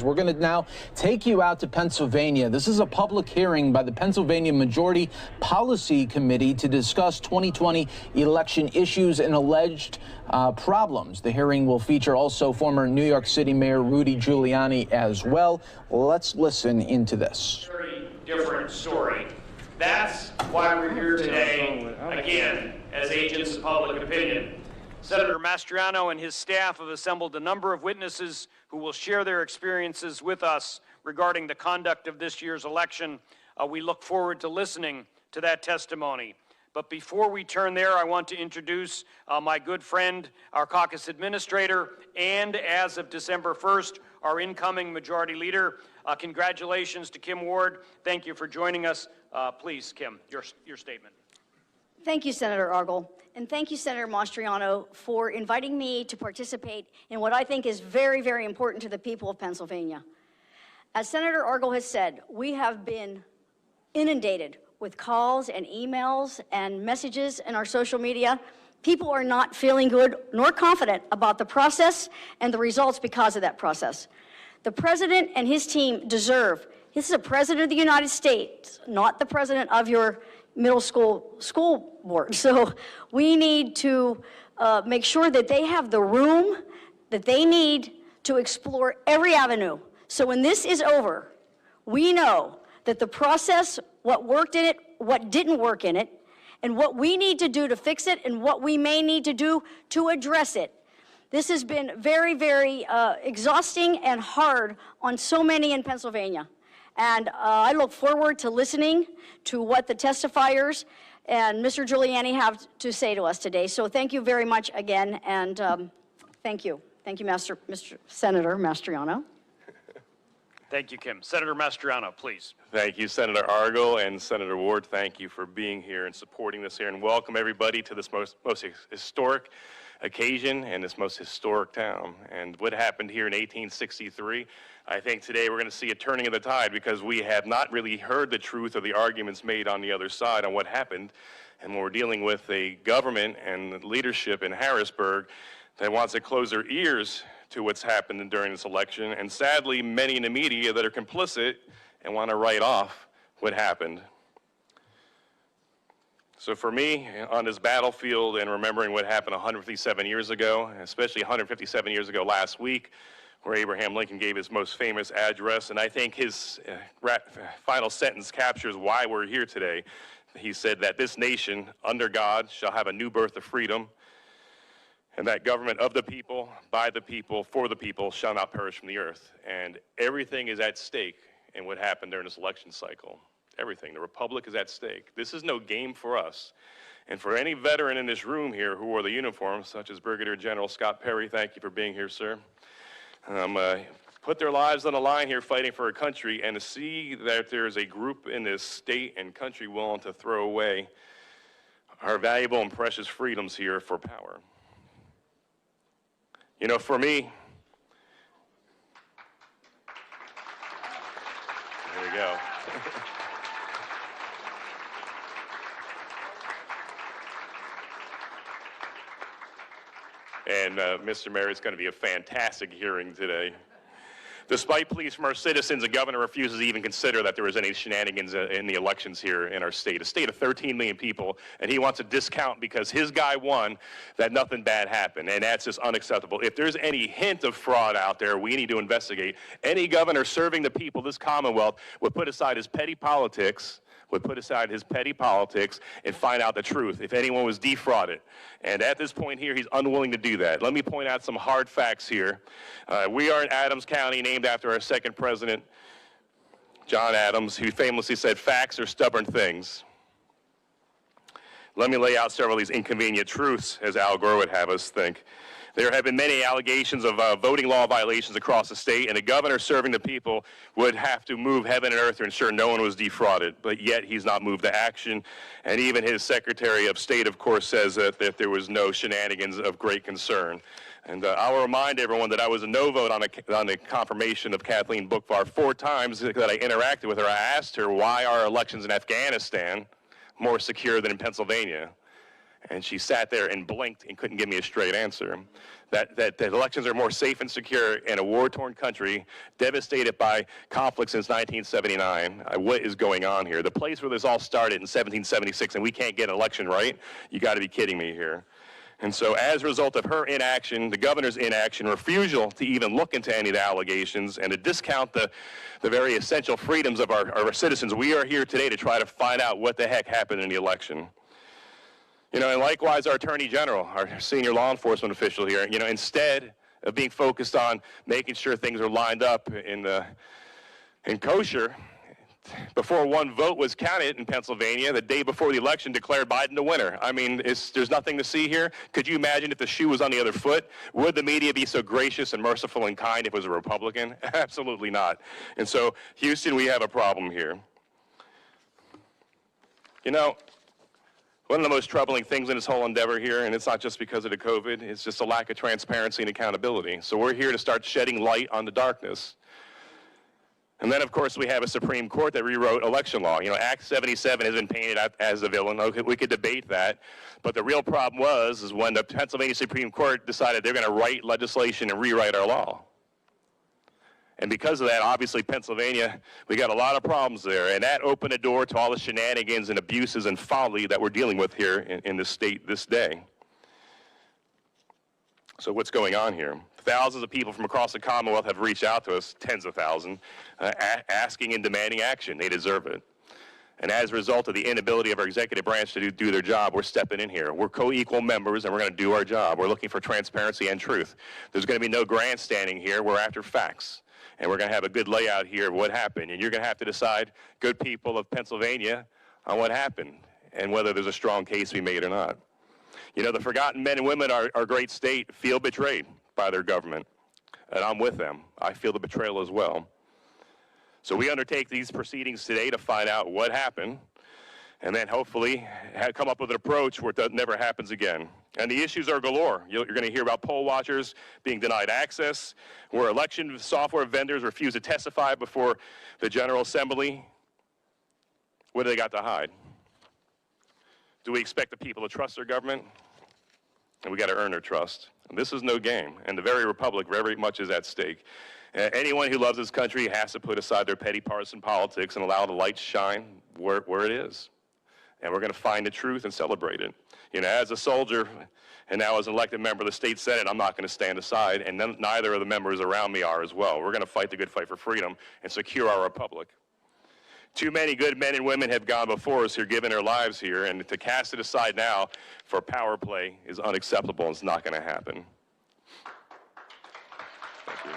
We're going to now take you out to Pennsylvania. This is a public hearing by the Pennsylvania Majority Policy Committee to discuss 2020 election issues and alleged problems. The hearing will feature also former New York City Mayor Rudy Giuliani as well. Let's listen into this. Very different story. That's why we're here today, again, as agents of public opinion. Senator Mastriano and his staff have assembled a number of witnesses who will share their experiences with us regarding the conduct of this year's election. We look forward to listening to that testimony. But before we turn there, I want to introduce my good friend, our caucus administrator, and as of December 1st, our incoming majority leader. Congratulations to Kim Ward. Thank you for joining us. Please, Kim, your statement. Thank you, Senator Argel, and thank you, Senator Mastriano, for inviting me to participate in what I think is very, very important to the people of Pennsylvania. As Senator Argel has said, we have been inundated with calls and emails and messages in our social media. People are not feeling good nor confident about the process and the results because of that process. The president and his team deserve, this is a president of the United States, not the president of your middle school board. So we need to make sure that they have the room that they need to explore every avenue. So when this is over, we know that the process, what worked in it, what didn't work in it, and what we need to do to fix it and what we may need to do to address it. This has been very, very exhausting and hard on so many in Pennsylvania. And I look forward to listening to what the testifiers and Mr. Giuliani have to say to us today. So thank you very much again, and thank you. Thank you, Mr. Senator Mastriano. Thank you, Kim. Senator Mastriano, please. Thank you, Senator Argel and Senator Ward. Thank you for being here and supporting this here, and welcome everybody to this most historic occasion and this most historic town. And what happened here in 1863, I think today we're going to see a turning of the tide, because we have not really heard the truth of the arguments made on the other side on what happened. And we're dealing with a government and leadership in Harrisburg that wants to close their ears to what's happened during this election, and sadly many in the media that are complicit and want to write off what happened. So for me, on this battlefield and remembering what happened 157 years ago, especially 157 years ago last week, where Abraham Lincoln gave his most famous address, and I think his final sentence captures why we're here today. He said that this nation, under God, shall have a new birth of freedom, and that government of the people, by the people, for the people, shall not perish from the earth. And everything is at stake in what happened during this election cycle. Everything. The republic is at stake. This is no game for us. And for any veteran in this room here who wore the uniform, such as Brigadier General Scott Perry, thank you for being here, sir. Put their lives on the line here fighting for a country, and to see that there's a group in this state and country willing to throw away our valuable and precious freedoms here for power. You know, for me, there we go. And Mr. Mayor, it's going to be a fantastic hearing today. Despite pleas from our citizens, the governor refuses to even consider that there was any shenanigans in the elections here in our state, a state of 13 million people, and he wants to discount because his guy won that nothing bad happened, and that's just unacceptable. If there's any hint of fraud out there, we need to investigate. Any governor serving the people, this Commonwealth, would put aside his petty politics, and find out the truth, if anyone was defrauded. And at this point here, he's unwilling to do that. Let me point out some hard facts here. We are in Adams County, named after our second president, John Adams, who famously said, "Facts are stubborn things." Let me lay out several of these inconvenient truths, as Al Gore would have us think. There have been many allegations of voting law violations across the state, and the governor serving the people would have to move heaven and earth to ensure no one was defrauded, but yet he's not moved to action. And even his Secretary of State, of course, says that there was no shenanigans of great concern. And I will remind everyone that I was a no vote on the confirmation of Kathleen Boockvar 4 times that I interacted with her. I asked her, why are elections in Afghanistan more secure than in Pennsylvania? And she sat there and blinked and couldn't give me a straight answer. That elections are more safe and secure in a war-torn country, devastated by conflict since 1979. What is going on here? The place where this all started in 1776, and we can't get an election right? You got to be kidding me here. And so as a result of her inaction, the governor's inaction, refusal to even look into any of the allegations, and to discount the very essential freedoms of our citizens, we are here today to try to find out what the heck happened in the election. You know, and likewise, our Attorney General, our senior law enforcement official here, you know, instead of being focused on making sure things are lined up in kosher, before one vote was counted in Pennsylvania, the day before the election declared Biden the winner. I mean, there's nothing to see here. Could you imagine if the shoe was on the other foot? Would the media be so gracious and merciful and kind if it was a Republican? Absolutely not. And so, Houston, we have a problem here. You know, one of the most troubling things in this whole endeavor here, and it's not just because of the COVID, it's just a lack of transparency and accountability. So we're here to start shedding light on the darkness. And then, of course, we have a Supreme Court that rewrote election law. You know, Act 77 has been painted as the villain. Okay, we could debate that. But the real problem is when the Pennsylvania Supreme Court decided they're going to write legislation and rewrite our law. And because of that, obviously, Pennsylvania, we got a lot of problems there. And that opened the door to all the shenanigans and abuses and folly that we're dealing with here in this state this day. So what's going on here? Thousands of people from across the Commonwealth have reached out to us, tens of thousands, asking and demanding action. They deserve it. And as a result of the inability of our executive branch to do their job, we're stepping in here. We're co-equal members, and we're going to do our job. We're looking for transparency and truth. There's going to be no grandstanding here. We're after facts. And we're going to have a good layout here of what happened. And you're going to have to decide, good people of Pennsylvania, on what happened and whether there's a strong case to be made or not. You know, the forgotten men and women of our great state feel betrayed by their government. And I'm with them. I feel the betrayal as well. So we undertake these proceedings today to find out what happened, and then hopefully come up with an approach where it never happens again. And the issues are galore. You're going to hear about poll watchers being denied access, where election software vendors refuse to testify before the General Assembly. What do they got to hide? Do we expect the people to trust their government? And we got to earn their trust. And this is no game, and the very republic very much is at stake. Anyone who loves this country has to put aside their petty partisan politics and allow the light to shine where it is. And we're going to find the truth and celebrate it. You know, as a soldier and now as an elected member of the state Senate, I'm not going to stand aside, and neither of the members around me are as well. We're going to fight the good fight for freedom and secure our republic. Too many good men and women have gone before us here, given their lives here, and to cast it aside now for power play is unacceptable, and it's not going to happen. Thank you.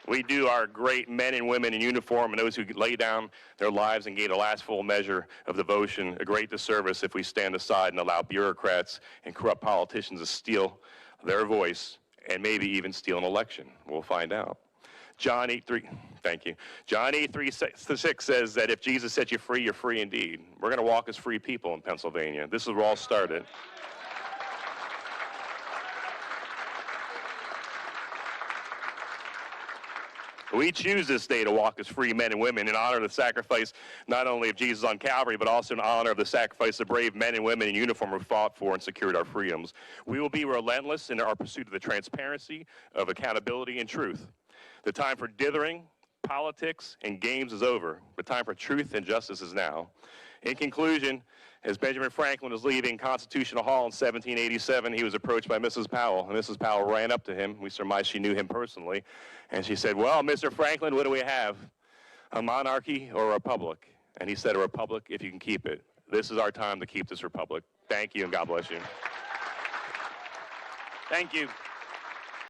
We do our great men and women in uniform and those who lay down their lives and gain a last full measure of devotion a great disservice if we stand aside and allow bureaucrats and corrupt politicians to steal their voice and maybe even steal an election. We'll find out. John 8:3, thank you. John 8:3-6 says that if Jesus set you free, you're free indeed. We're going to walk as free people in Pennsylvania. This is where all started. We choose this day to walk as free men and women in honor of the sacrifice not only of Jesus on Calvary, but also in honor of the sacrifice of brave men and women in uniform who fought for and secured our freedoms. We will be relentless in our pursuit of the transparency, of accountability, and truth. The time for dithering, politics, and games is over. The time for truth and justice is now. In conclusion, as Benjamin Franklin was leaving Constitutional Hall in 1787, he was approached by Mrs. Powell, and Mrs. Powell ran up to him. We surmise she knew him personally, and she said, "Well, Mr. Franklin, what do we have, a monarchy or a republic?" And he said, "A republic if you can keep it." This is our time to keep this republic. Thank you, and God bless you. Thank you.